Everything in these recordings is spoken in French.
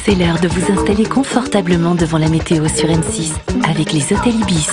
C'est l'heure de vous installer confortablement devant la météo sur M6 avec les hôtels Ibis.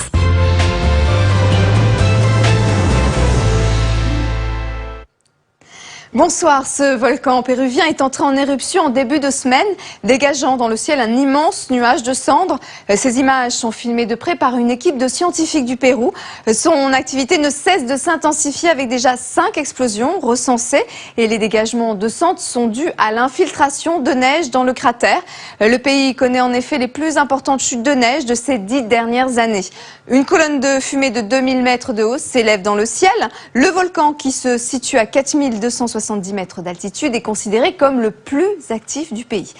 Bonsoir, ce volcan péruvien est entré en éruption en début de semaine, dégageant dans le ciel un immense nuage de cendres. Ces images sont filmées de près par une équipe de scientifiques du Pérou. Son activité ne cesse de s'intensifier avec déjà 5 explosions recensées et les dégagements de cendres sont dus à l'infiltration de neige dans le cratère. Le pays connaît en effet les plus importantes chutes de neige de ces 10 dernières années. Une colonne de fumée de 2000 mètres de haut s'élève dans le ciel. Le volcan, qui se situe à 4270 mètres d'altitude, est considéré comme le plus actif du pays.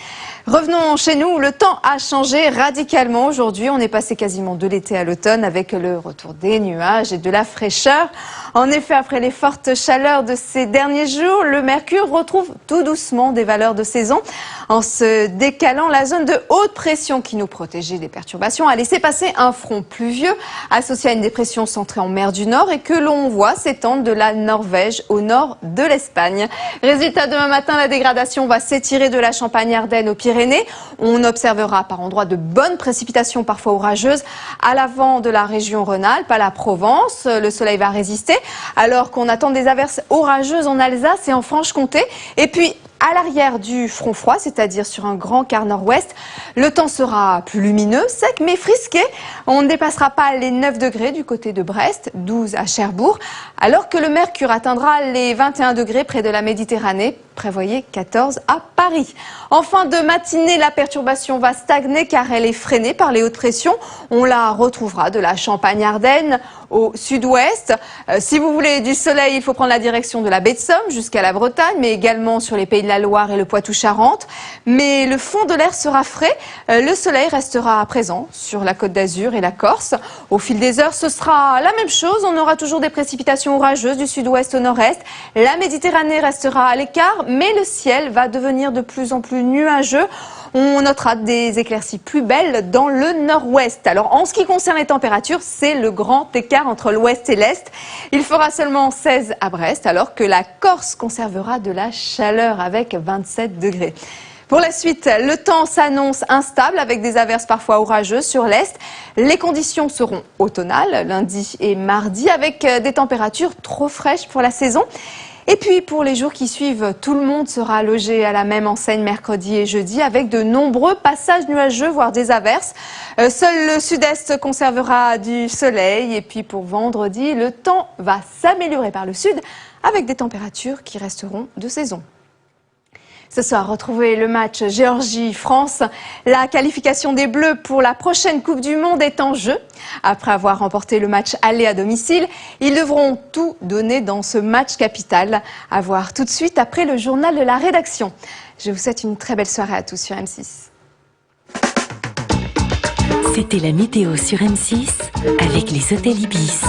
Revenons chez nous, le temps a changé radicalement aujourd'hui. On est passé quasiment de l'été à l'automne avec le retour des nuages et de la fraîcheur. En effet, après les fortes chaleurs de ces derniers jours, le mercure retrouve tout doucement des valeurs de saison. En se décalant, la zone de haute pression qui nous protégeait des perturbations a laissé passer un front pluvieux associé à une dépression centrée en mer du Nord et que l'on voit s'étendre de la Norvège au nord de l'Espagne. Résultat, demain matin, la dégradation va s'étirer de la Champagne-Ardenne aux Pyrénées. On observera par endroits de bonnes précipitations, parfois orageuses, à l'avant de la région Rhône-Alpes, à la Provence. Le soleil va résister alors qu'on attend des averses orageuses en Alsace et en Franche-Comté. Et puis, à l'arrière du front froid, c'est-à-dire sur un grand quart nord-ouest, le temps sera plus lumineux, sec mais frisqué. On ne dépassera pas les 9 degrés du côté de Brest, 12 à Cherbourg, alors que le mercure atteindra les 21 degrés près de la Méditerranée. Prévoyez 14 à Paris. En fin de matinée, la perturbation va stagner car elle est freinée par les hautes pressions. On la retrouvera de la Champagne-Ardenne au sud-ouest. Si vous voulez du soleil, il faut prendre la direction de la baie de Somme jusqu'à la Bretagne, mais également sur les Pays de la Loire et le Poitou-Charentes. Mais le fond de l'air sera frais. Le soleil restera présent sur la Côte d'Azur et la Corse. Au fil des heures, ce sera la même chose. On aura toujours des précipitations orageuses du sud-ouest au nord-est. La Méditerranée restera à l'écart, mais le ciel va devenir de plus en plus nuageux. On notera des éclaircies plus belles dans le nord-ouest. Alors, en ce qui concerne les températures, c'est le grand écart entre l'ouest et l'est. Il fera seulement 16 à Brest, alors que la Corse conservera de la chaleur avec 27 degrés. Pour la suite, le temps s'annonce instable avec des averses parfois orageuses sur l'est. Les conditions seront automnales lundi et mardi avec des températures trop fraîches pour la saison. Et puis pour les jours qui suivent, tout le monde sera logé à la même enseigne mercredi et jeudi avec de nombreux passages nuageux, voire des averses. Seul le sud-est conservera du soleil. Et puis pour vendredi, le temps va s'améliorer par le sud avec des températures qui resteront de saison. Ce soir, retrouvez le match Géorgie-France. La qualification des Bleus pour la prochaine Coupe du Monde est en jeu. Après avoir remporté le match aller à domicile, ils devront tout donner dans ce match capital. À voir tout de suite après le journal de la rédaction. Je vous souhaite une très belle soirée à tous sur M6. C'était la météo sur M6 avec les hôtels Ibis.